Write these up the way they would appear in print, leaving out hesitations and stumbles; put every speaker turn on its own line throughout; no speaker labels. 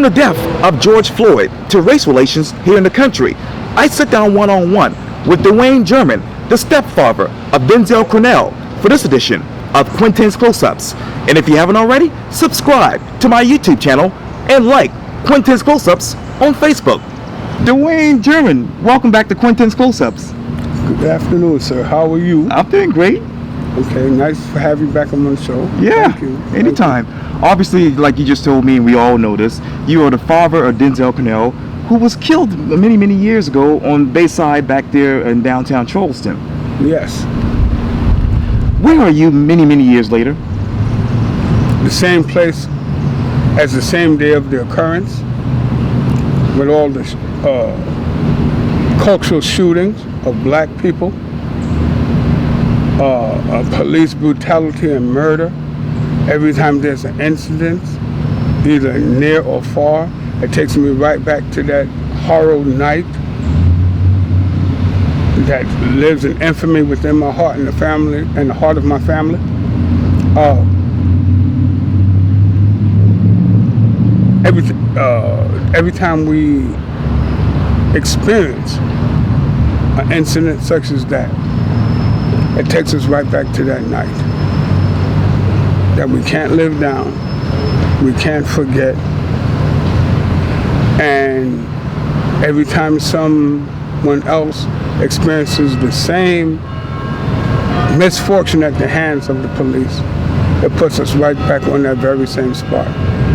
the death of George Floyd to race relations here in the country, I sit down one-on-one with Dwayne German, the stepfather of Denzel Curnell, for this edition of Quintin's Close-Ups. And if you haven't already, subscribe to my YouTube channel and like Quintin's Close-Ups on Facebook. Dwayne German, welcome back to Quintin's Close-Ups.
Good afternoon, sir. How are you?
I'm doing great.
Okay, nice to have you back on the show.
Yeah,
Thank you.
anytime. Obviously, like you just told me, and we all know this, you are the father of Denzel Curnell, who was killed many, many years ago on Bayside back there in downtown Charleston.
Yes.
Where are you many, many years later?
The same place as the same day of the occurrence, with all the cultural shootings of black people, police brutality and murder. Every time there's an incident, either near or far, it takes me right back to that horrible night that lives in infamy within my heart and the family, and the heart of my family. Every time we experience an incident such as that, it takes us right back to that night that we can't live down, we can't forget. And every time someone else experiences the same misfortune at the hands of the police, it puts us right back on that very same spot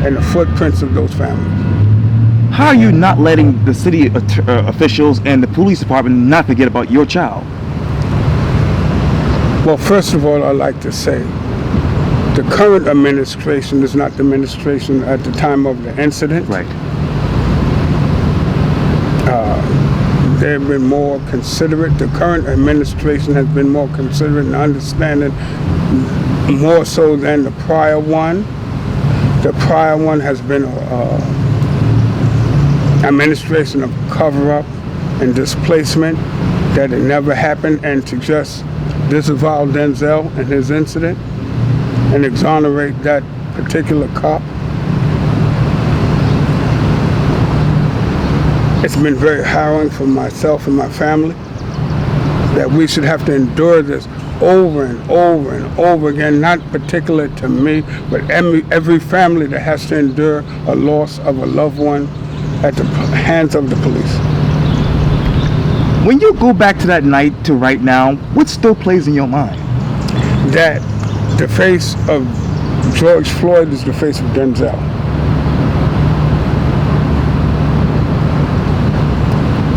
and the footprints of those families.
How are you not letting the city officials and the police department not forget about your child?
Well, first of all, I'd like to say the current administration is not the administration at the time of the incident.
Right.
They've been more considerate. The current administration has been more considerate and understanding, more so than the prior one. The prior one has been administration of cover-up and displacement, that it never happened, and to just disavow Denzel and his incident and exonerate that particular cop. It's been very harrowing for myself and my family that we should have to endure this over and over and over again, not particular to me, but every family that has to endure a loss of a loved one at the hands of the police.
When you go back to that night to right now, what still plays in your mind?
That the face of George Floyd is the face of Denzel.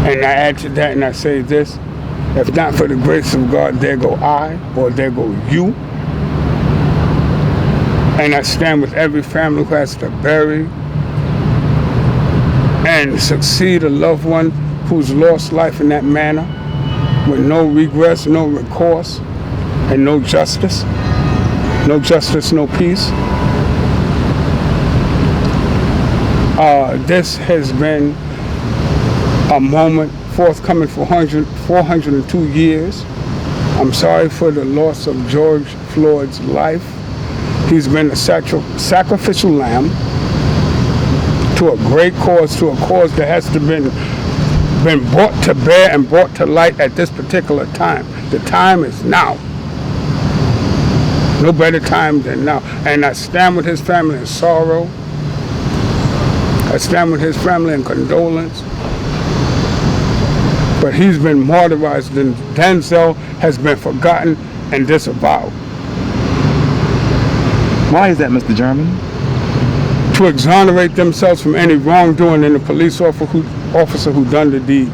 And I add to that and I say this: if not for the grace of God, there go I, or there go you. And I stand with every family who has to bury and succeed a loved one who's lost life in that manner, with no regrets, no recourse, and no justice. No justice, no peace. This has been a moment forthcoming for 402 years. I'm sorry for the loss of George Floyd's life. He's been a sacrificial lamb to a great cause, to a cause that has to been brought to bear and brought to light at this particular time. The time is now. No better time than now. And I stand with his family in sorrow. I stand with his family in condolence. But he's been martyrized, and Denzel has been forgotten and disavowed.
Why is that, Mr. German?
To exonerate themselves from any wrongdoing in the police officer who done the deed.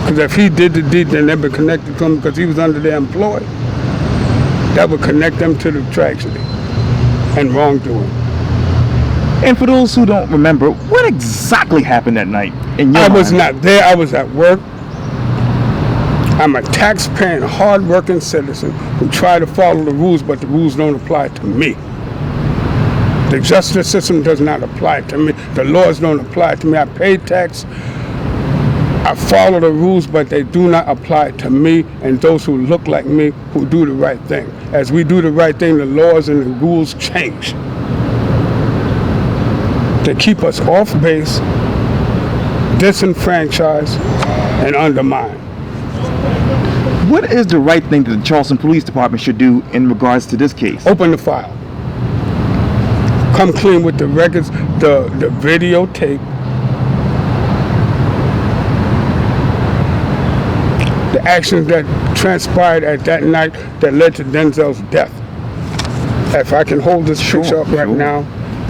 Because if he did the deed, then they'd be connected to him because he was under their employ. That would connect them to the tragedy and wrongdoing.
And for those who don't remember, what exactly happened that night in your mind?
I was not there. I was at work. I'm a tax-paying, hard-working citizen who try to follow the rules, but the rules don't apply to me. The justice system does not apply to me. The laws don't apply to me. I pay tax. I follow the rules, but they do not apply to me and those who look like me, who do the right thing. As we do the right thing, the laws and the rules change. The to keep us off base, disenfranchised, and undermined.
What is the right thing that the Charleston Police Department should do in regards to this case?
Open the file. Come clean with the records, the videotape, the actions that transpired at that night that led to Denzel's death. If I can hold this picture up right now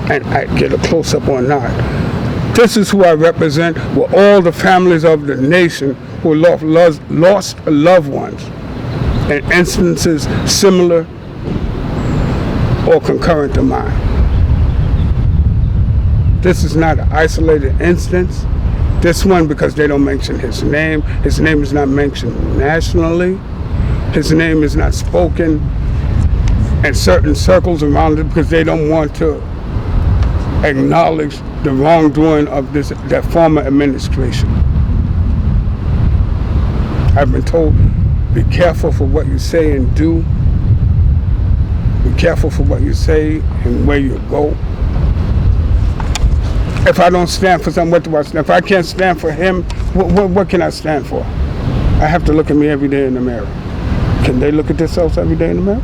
and I get a close-up on that. This is who I represent with all the families of the nation who lost loved ones in instances similar or concurrent to mine. This is not an isolated instance. This one, because they don't mention his name is not mentioned nationally. His name is not spoken in certain circles around it because they don't want to acknowledge the wrongdoing of that former administration. I've been told, be careful for what you say and do. Be careful for what you say and where you go. If I don't stand for something, what do I stand? If I can't stand for him, what can I stand for? I have to look at me every day in the mirror. Can they look at themselves every day in the mirror?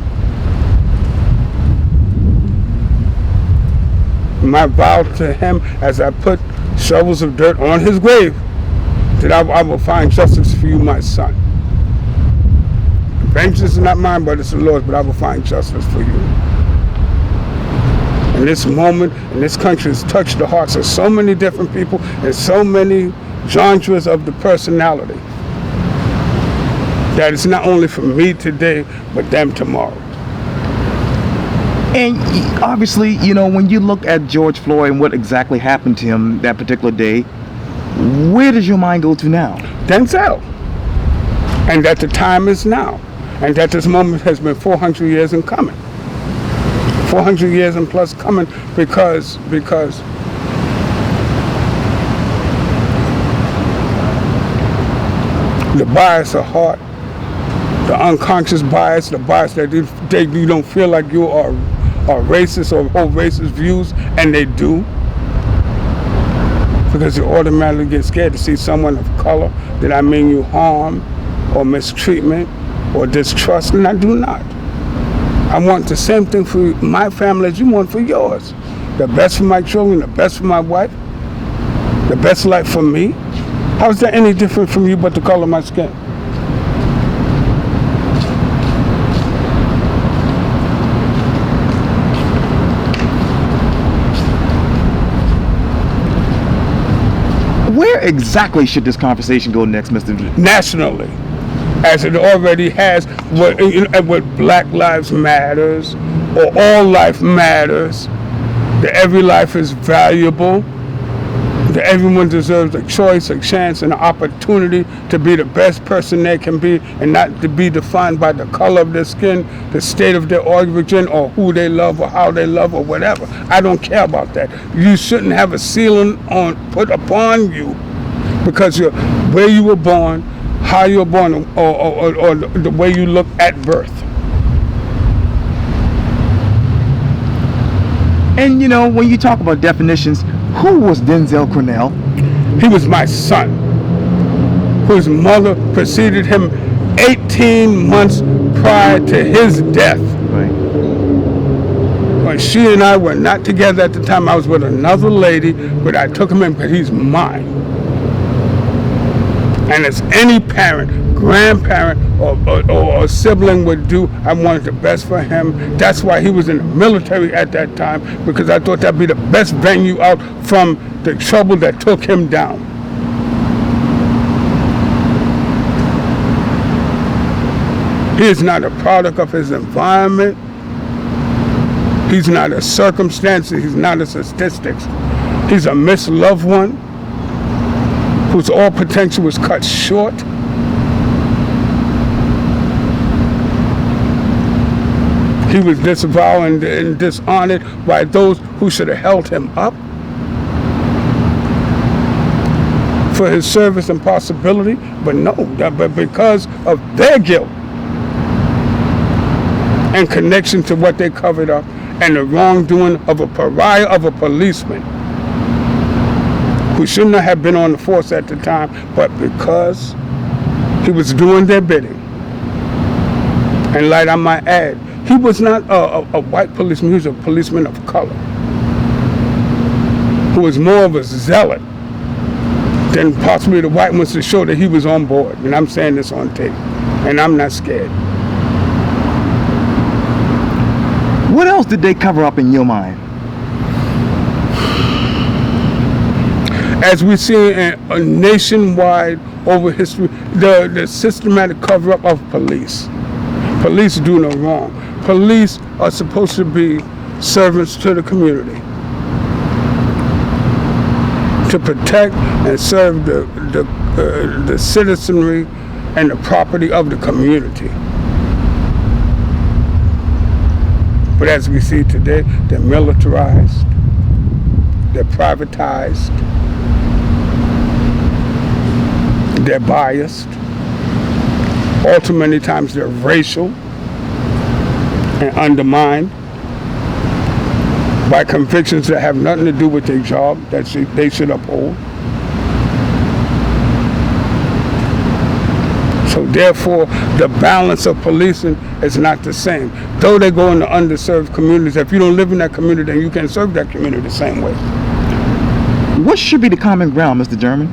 My vow to him, as I put shovels of dirt on his grave, that I will find justice for you, my son. Vengeance is not mine, but it's the Lord's, but I will find justice for you. And this moment in this country has touched the hearts of so many different people and so many genres of the personality that it's not only for me today, but them tomorrow.
And obviously, you know, when you look at George Floyd and what exactly happened to him that particular day, where does your mind go to now?
Denzel. And that the time is now. And that this moment has been 400 years in coming. 400 years and plus coming because the bias of heart, the unconscious bias, the bias that you don't feel like you are racist or hold racist views, and they do. Because you automatically get scared to see someone of color that I mean you harm or mistreatment or distrust, and I do not. I want the same thing for my family as you want for yours. The best for my children, the best for my wife, the best life for me. How is that any different from you but the color of my skin?
Where exactly should this conversation go next, Mr.
Nationally, as it already has, with Black Lives Matters or All Life Matters, that every life is valuable, that everyone deserves a choice, a chance, and an opportunity to be the best person they can be and not to be defined by the color of their skin, the state of their origin, or who they love or how they love or whatever. I don't care about that. You shouldn't have a ceiling put upon you because you're where you were born, how you were born, or the way you look at birth.
And you know, when you talk about definitions, who was Denzel Curnell?
He was my son, whose mother preceded him 18 months prior to his death.
Right.
When she and I were not together at the time, I was with another lady, but I took him in because he's mine. And as any parent, grandparent, or sibling would do, I wanted the best for him. That's why he was in the military at that time, because I thought that'd be the best venue out from the trouble that took him down. He is not a product of his environment. He's not a circumstance. He's not a statistics. He's a misloved one whose all potential was cut short. He was disavowed and dishonored by those who should have held him up for his service and possibility, but no, but because of their guilt and connection to what they covered up and the wrongdoing of a pariah of a policeman who shouldn't have been on the force at the time, but because he was doing their bidding. And like I might add, he was not a white policeman, he was a policeman of color, who was more of a zealot than possibly the white ones to show that he was on board. And I'm saying this on tape, and I'm not scared.
What else did they cover up in your mind?
As we see in a nationwide over history, the systematic cover-up of police. Police do no wrong. Police are supposed to be servants to the community, to protect and serve the citizenry and the property of the community. But as we see today, they're militarized, they're privatized, they're biased. All too many times they're racial and undermined by convictions that have nothing to do with their job that they should uphold. So therefore, the balance of policing is not the same. Though they go into underserved communities, if you don't live in that community, then you can't serve that community the same way.
What should be the common ground, Mr. German?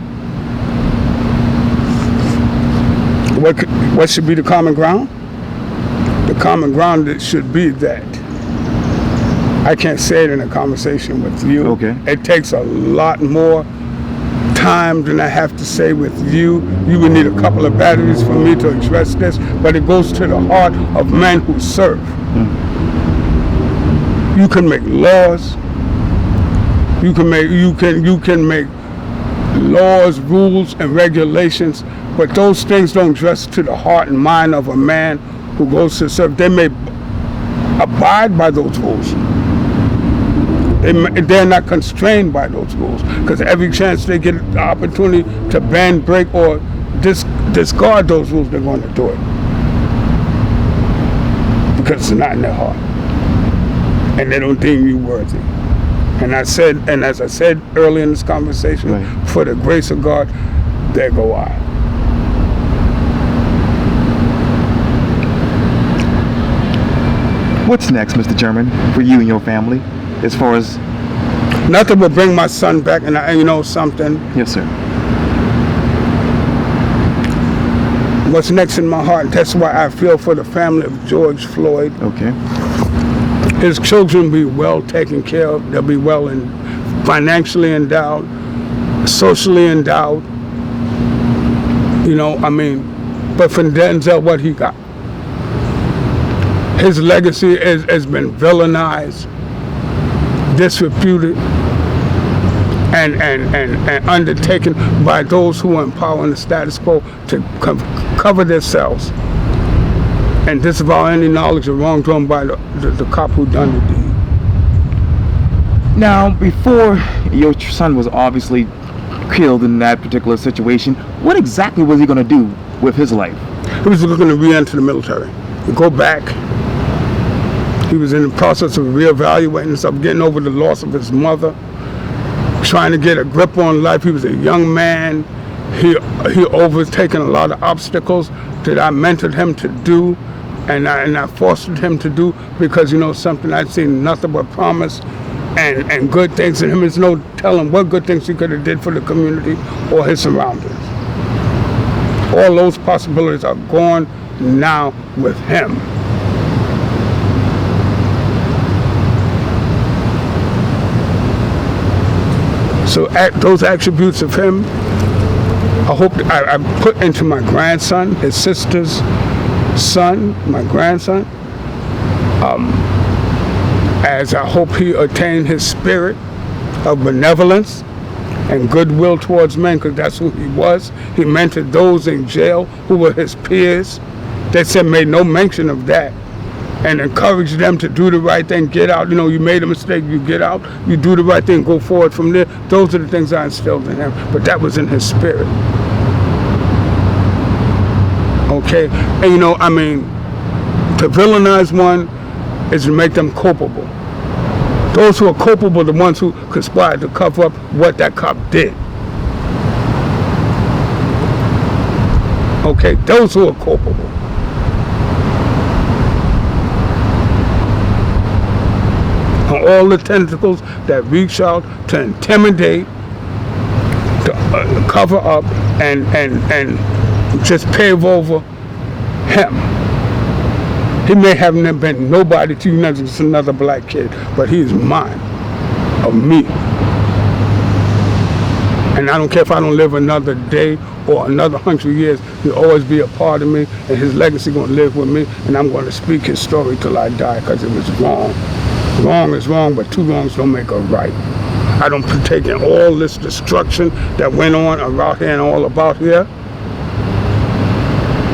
What should be the common ground? The common ground that should be that. I can't say it in a conversation with you.
Okay.
It takes a lot more time than I have to say with you. You would need a couple of batteries for me to address this, but it goes to the heart of men who serve. You can make laws. You can make laws, rules, and regulations, but those things don't address to the heart and mind of a man who goes to serve. They may abide by those rules. They're not constrained by those rules, because every chance they get the opportunity to bend, break, or discard those rules, they're going to do it, because it's not in their heart, and they don't deem you worthy. And as I said earlier in this conversation, right, for the grace of God, there go I.
What's next, Mr. German, for you and your family, as far as?
Nothing but bring my son back, and you know something?
Yes, sir.
What's next in my heart, that's why I feel for the family of George Floyd.
Okay.
His children will be well taken care of. They'll be well financially endowed, socially endowed. You know, I mean, but for Denzel, what he got? His legacy has been villainized, disreputed, and undertaken by those who are in power in the status quo to cover themselves and disavow any knowledge of wrongdoing by the cop who done the deed.
Now, before your son was obviously killed in that particular situation, what exactly was he going to do with his life?
He was looking to re-enter the military, to go back. He was in the process of reevaluating himself, getting over the loss of his mother, trying to get a grip on life. He was a young man. He overtaken a lot of obstacles that I mentored him to do, and I fostered him to do, because you know something, I'd seen nothing but promise and good things in him. There's no telling what good things he could have did for the community or his surroundings. All those possibilities are gone now with him. So those attributes of him, I hope I put into my grandson, his sister's son, my grandson, as I hope he attained his spirit of benevolence and goodwill towards men, because that's who he was. He mentored those in jail who were his peers. They said made no mention of that, and encouraged them to do the right thing, get out. You know, you made a mistake, you get out, you do the right thing, go forward from there. Those are the things I instilled in him, but that was in his spirit. Okay, and you know, I mean, to villainize one is to make them culpable. Those who are culpable are the ones who conspired to cover up what that cop did. Okay, those who are culpable. And all the tentacles that reach out to intimidate, to cover up, and just pave over him. He may have never been nobody to you, just another black kid, but he is mine, of me. And I don't care if I don't live another day or another 100 years, he'll always be a part of me, and his legacy gonna live with me, and I'm gonna speak his story till I die, because it was wrong. Wrong is wrong, but two wrongs don't make a right. I don't partake in all this destruction that went on around here and all about here.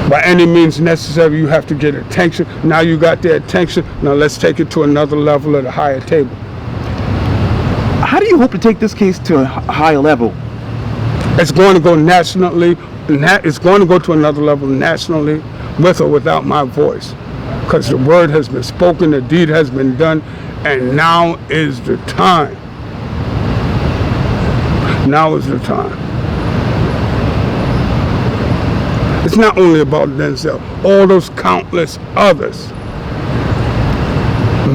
By any means necessary, you have to get attention. Now you got their attention, now let's take it to another level at a higher table.
How do you hope to take this case to a higher level?
It's going to go nationally, it's going to go to another level nationally, with or without my voice. Because the word has been spoken, the deed has been done, and now is the time. Now is the time. It's not only about Denzel, all those countless others,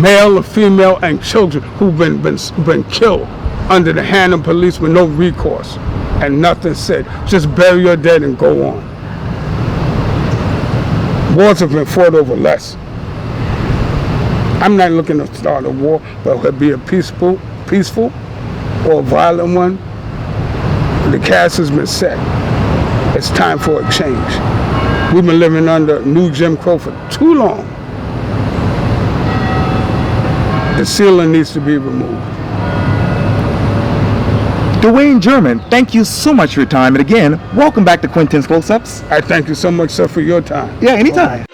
male or female and children who've been killed under the hand of police with no recourse and nothing said. Just bury your dead and go on. Wars have been fought over less. I'm not looking to start a war, but it would be a peaceful or a violent one. The cast has been set. It's time for a change. We've been living under new Jim Crow for too long. The ceiling needs to be removed.
Dwayne German, thank you so much for your time. And again, welcome back to Quintin's Close-Ups.
I thank you so much, sir, for your time.
Yeah, anytime.